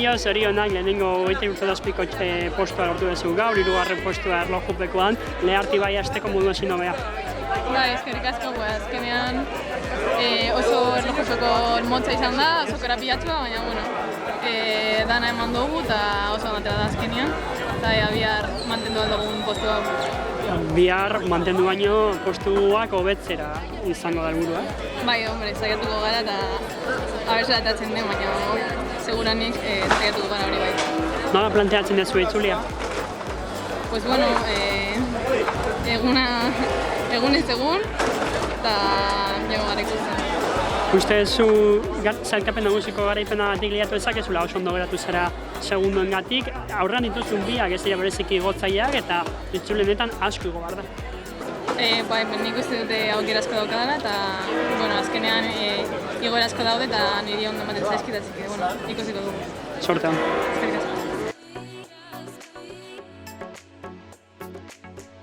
dio, zorionak, lehenengo 27 postua lortu duzu gaur, 3. postua erlojupekoan, Leharti bai hasteko modu ezin hobea. Bai, eskerrik asko, azkenean oso erlojupeko motza izan da, oso korapilatsua, baina, dana eman dugu eta oso atera da azkenean, eta bihar mantendu aldugun postua. Bihar mantendu baino postuak hobetzera izango da helburua. Bai, saiatuko gara eta abertzera atatzen den, baina seguranik saiatuko gara hori bai. Nola planteatzen duzu itzulia? Pues bueno, egunez egun eta jango gara ikusten. Uste duzu zailkapen nagusiko garaipena batik liatu ezakezula oso ondo geratu zara segundoengatik, aurrean dituzun biak ez dira bereziki igotzaileak eta itzulenetan asko igo behar da. Bai, nik uste dute aukera asko daukadala eta azkenean igoera asko daude eta niri ondo ematen zaizkit, ikusiko dugu. Sortean.